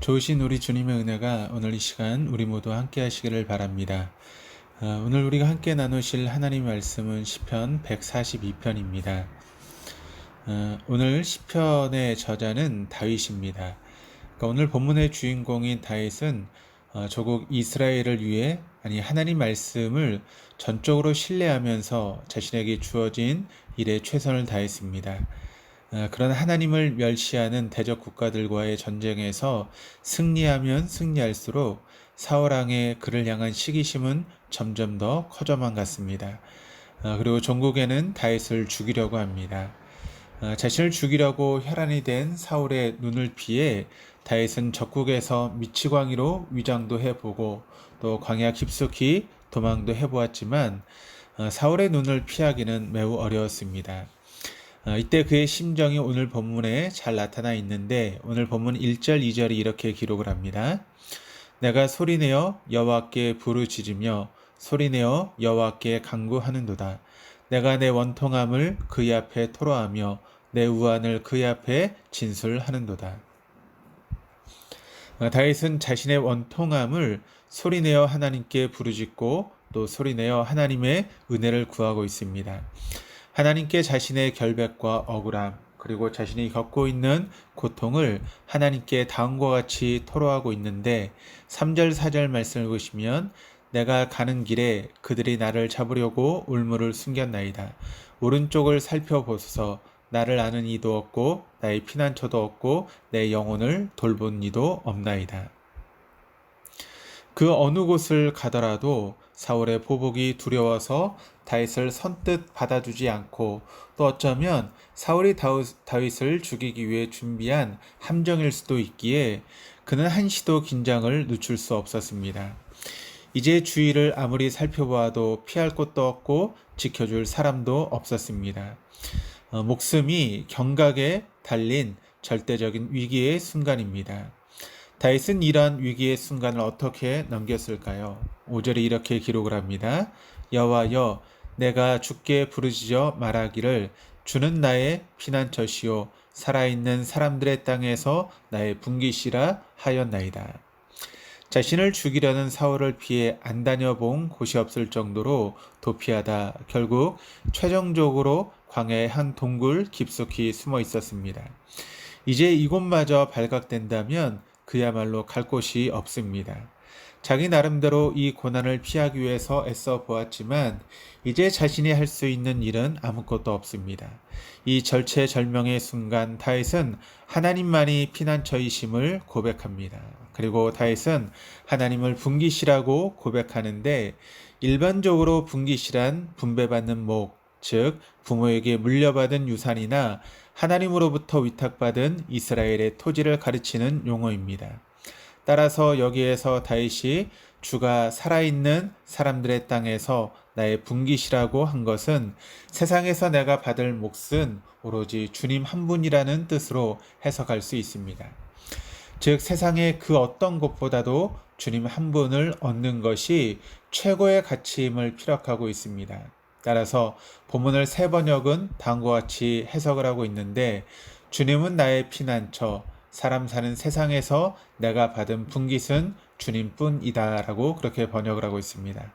좋으신 우리 주님의 은혜가 오늘 이 시간 우리 모두 함께 하시기를 바랍니다. 오늘 우리가 함께 나누실 하나님의 말씀은 시편 142편입니다. 오늘 시편의 저자는 다윗입니다. 그러니까 오늘 본문의 주인공인 다윗은 조국 이스라엘을 위해 하나님 말씀을 전적으로 신뢰하면서 자신에게 주어진 일에 최선을 다했습니다. 그런 하나님을 멸시하는 대적 국가들과의 전쟁에서 승리하면 승리할수록 사울왕의 그를 향한 시기심은 점점 더 커져만 갔습니다. 그리고 종국에는 다윗을 죽이려고 합니다. 자신을 죽이려고 혈안이 된 사울의 눈을 피해 다윗은 적국에서 미치광이로 위장도 해보고 또 광야 깊숙이 도망도 해보았지만 사울의 눈을 피하기는 매우 어려웠습니다. 이때 그의 심정이 오늘 본문에 잘 나타나 있는데 오늘 본문 1절 2절이 이렇게 기록을 합니다. 내가 소리내어 여호와께 부르짖으며 소리내어 여호와께 간구하는도다. 내가 내 원통함을 그의 앞에 토로하며 내 우환을 그의 앞에 진술하는도다. 다윗은 자신의 원통함을 소리내어 하나님께 부르짖고 또 소리내어 하나님의 은혜를 구하고 있습니다. 하나님께 자신의 결백과 억울함 그리고 자신이 겪고 있는 고통을 하나님께 다음과 같이 토로하고 있는데 3절 4절 말씀을 보시면 내가 가는 길에 그들이 나를 잡으려고 울무를 숨겼나이다. 오른쪽을 살펴보소서. 나를 아는 이도 없고 나의 피난처도 없고 내 영혼을 돌본 이도 없나이다. 그 어느 곳을 가더라도 사울의 보복이 두려워서 다윗을 선뜻 받아주지 않고 또 어쩌면 사울이 다윗을 죽이기 위해 준비한 함정일 수도 있기에 그는 한시도 긴장을 늦출 수 없었습니다. 이제 주위를 아무리 살펴보아도 피할 곳도 없고 지켜줄 사람도 없었습니다. 목숨이 경각에 달린 절대적인 위기의 순간입니다. 다윗은 이러한 위기의 순간을 어떻게 넘겼을까요? 5절에 이렇게 기록을 합니다. 여호와여 내가 주께 부르짖어 말하기를 주는 나의 피난처시오 살아있는 사람들의 땅에서 나의 분깃이라 하였나이다. 자신을 죽이려는 사울을 피해 안 다녀본 곳이 없을 정도로 도피하다 결국 최종적으로 광야의 한 동굴 깊숙이 숨어 있었습니다. 이제 이곳마저 발각된다면 그야말로 갈 곳이 없습니다. 자기 나름대로 이 고난을 피하기 위해서 애써 보았지만 이제 자신이 할 수 있는 일은 아무것도 없습니다. 이 절체절명의 순간 다윗은 하나님만이 피난처이심을 고백합니다. 그리고 다윗은 하나님을 분깃이라고 고백하는데 일반적으로 분깃이란 분배받는 목, 즉 부모에게 물려받은 유산이나 하나님으로부터 위탁받은 이스라엘의 토지를 가르치는 용어입니다. 따라서 여기에서 다윗이 주가 살아있는 사람들의 땅에서 나의 분깃이라고 한 것은 세상에서 내가 받을 몫은 오로지 주님 한 분이라는 뜻으로 해석할 수 있습니다. 즉 세상의 그 어떤 것보다도 주님 한 분을 얻는 것이 최고의 가치임을 피력하고 있습니다. 따라서 본문을 세 번역은 다음과 같이 해석을 하고 있는데 주님은 나의 피난처, 사람 사는 세상에서 내가 받은 분깃은 주님뿐이다 라고 그렇게 번역을 하고 있습니다.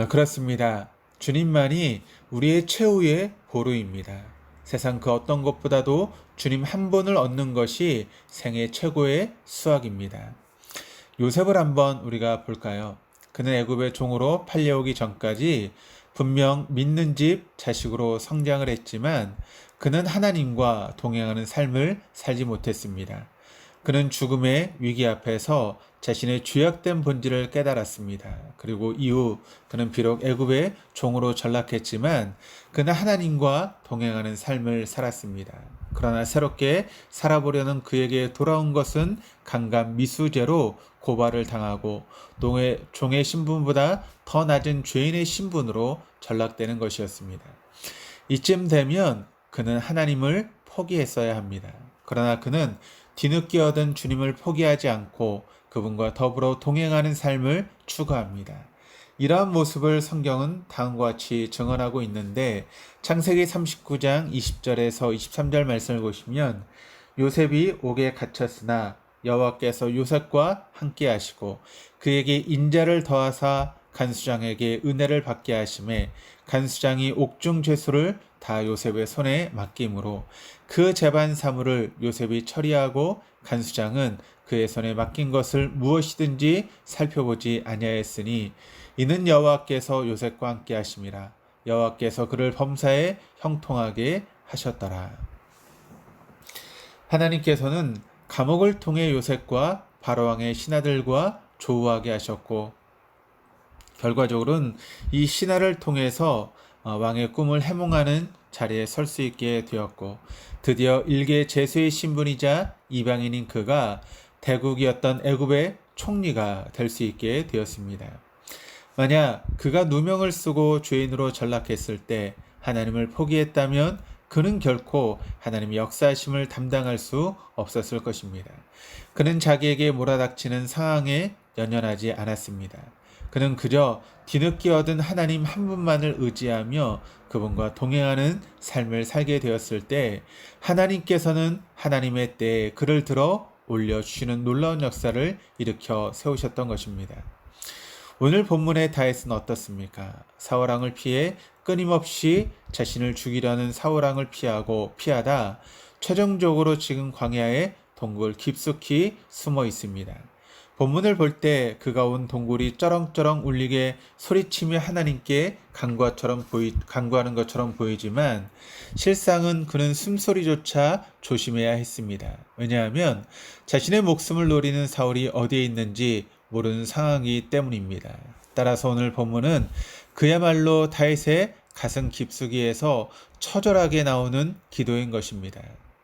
그렇습니다. 주님만이 우리의 최후의 보루입니다. 세상 그 어떤 것보다도 주님 한 분을 얻는 것이 생애 최고의 수확입니다. 요셉을 한번 우리가 볼까요? 그는 애굽의 종으로 팔려오기 전까지 분명 믿는 집 자식으로 성장을 했지만 그는 하나님과 동행하는 삶을 살지 못했습니다. 그는 죽음의 위기 앞에서 자신의 죄악된 본질을 깨달았습니다. 그리고 이후 그는 비록 애굽의 종으로 전락했지만 그는 하나님과 동행하는 삶을 살았습니다. 그러나 새롭게 살아보려는 그에게 돌아온 것은 강간 미수죄로 고발을 당하고 종의 신분보다 더 낮은 죄인의 신분으로 전락되는 것이었습니다. 이쯤 되면 그는 하나님을 포기했어야 합니다. 그러나 그는 뒤늦게 얻은 주님을 포기하지 않고 그분과 더불어 동행하는 삶을 추구합니다. 이러한 모습을 성경은 다음과 같이 증언하고 있는데 창세기 39장 20절에서 23절 말씀을 보시면 요셉이 옥에 갇혔으나 여호와께서 요셉과 함께 하시고 그에게 인자를 더하사 간수장에게 은혜를 받게 하심에 간수장이 옥중 죄수를 다 요셉의 손에 맡김으로 그 재반 사물을 요셉이 처리하고 간수장은 그의 손에 맡긴 것을 무엇이든지 살펴보지 아니하였으니 이는 여호와께서 요셉과 함께 하심이라. 여호와께서 그를 범사에 형통하게 하셨더라. 하나님께서는 감옥을 통해 요셉과 바로왕의 신하들과 조우하게 하셨고 결과적으로는 이 신하를 통해서 왕의 꿈을 해몽하는 자리에 설 수 있게 되었고 드디어 일개 제수의 신분이자 이방인인 그가 대국이었던 애굽의 총리가 될 수 있게 되었습니다. 만약 그가 누명을 쓰고 죄인으로 전락했을 때 하나님을 포기했다면 그는 결코 하나님의 역사하심을 담당할 수 없었을 것입니다. 그는 자기에게 몰아닥치는 상황에 연연하지 않았습니다. 그는 그저 뒤늦게 얻은 하나님 한 분만을 의지하며 그분과 동행하는 삶을 살게 되었을 때 하나님께서는 하나님의 때에 그를 들어 올려주시는 놀라운 역사를 일으켜 세우셨던 것입니다. 오늘 본문의 다윗은 어떻습니까? 사울왕을 피해 끊임없이 자신을 죽이려는 사울왕을 피하다 최종적으로 지금 광야의 동굴 깊숙이 숨어 있습니다. 본문을 볼 때 그가 온 동굴이 쩌렁쩌렁 울리게 소리치며 하나님께 간구하는 것처럼 보이지만 실상은 그는 숨소리조차 조심해야 했습니다. 왜냐하면 자신의 목숨을 노리는 사울이 어디에 있는지 모르는 상황이기 때문입니다. 따라서 오늘 본문은 그야말로 다윗의 가슴 깊숙이에서 처절하게 나오는 기도인 것입니다.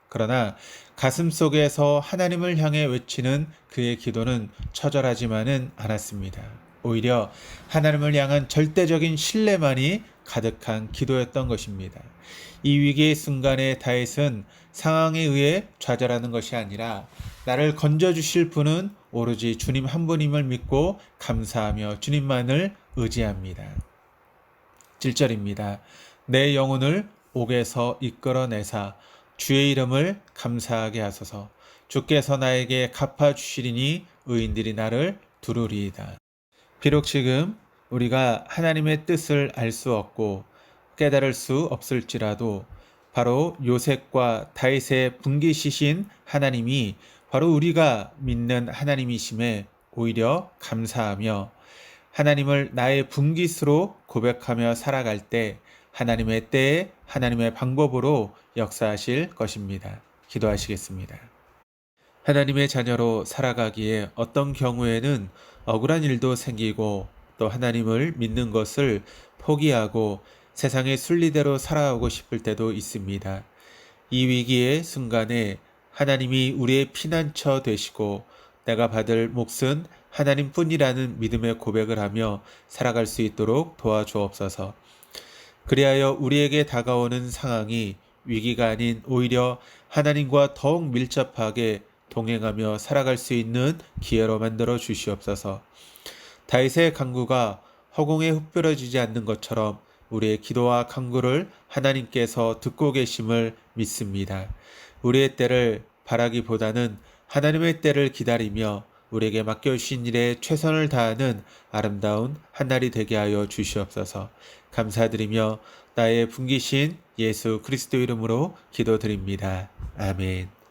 그러나 가슴 속에서 하나님을 향해 외치는 그의 기도는 처절하지만은 않았습니다. 오히려 하나님을 향한 절대적인 신뢰만이 가득한 기도였던 것입니다. 이 위기의 순간에 다윗은 상황에 의해 좌절하는 것이 아니라 나를 건져주실 분은 오로지 주님 한 분임을 믿고 감사하며 주님만을 의지합니다. 7절입니다. 내 영혼을 옥에서 이끌어내사 주의 이름을 감사하게 하소서. 주께서 나에게 갚아주시리니 의인들이 나를 두루리이다. 비록 지금 우리가 하나님의 뜻을 알 수 없고 깨달을 수 없을지라도 바로 요셉과 다윗의 분깃이신 하나님이 바로 우리가 믿는 하나님이심에 오히려 감사하며 하나님을 나의 분깃으로 고백하며 살아갈 때 하나님의 때에 하나님의 방법으로 역사하실 것입니다. 기도하시겠습니다. 하나님의 자녀로 살아가기에 어떤 경우에는 억울한 일도 생기고 또 하나님을 믿는 것을 포기하고 세상의 순리대로 살아가고 싶을 때도 있습니다. 이 위기의 순간에 하나님이 우리의 피난처 되시고 내가 받을 몫은 하나님뿐이라는 믿음의 고백을 하며 살아갈 수 있도록 도와주옵소서. 그리하여 우리에게 다가오는 상황이 위기가 아닌 오히려 하나님과 더욱 밀접하게 동행하며 살아갈 수 있는 기회로 만들어 주시옵소서. 다윗의 간구가 허공에 흩뿌려지지 않는 것처럼 우리의 기도와 간구를 하나님께서 듣고 계심을 믿습니다. 우리의 때를 바라기보다는 하나님의 때를 기다리며 우리에게 맡겨주신 일에 최선을 다하는 아름다운 한 날이 되게 하여 주시옵소서. 감사드리며 나의 분기신 예수 그리스도 이름으로 기도드립니다. 아멘.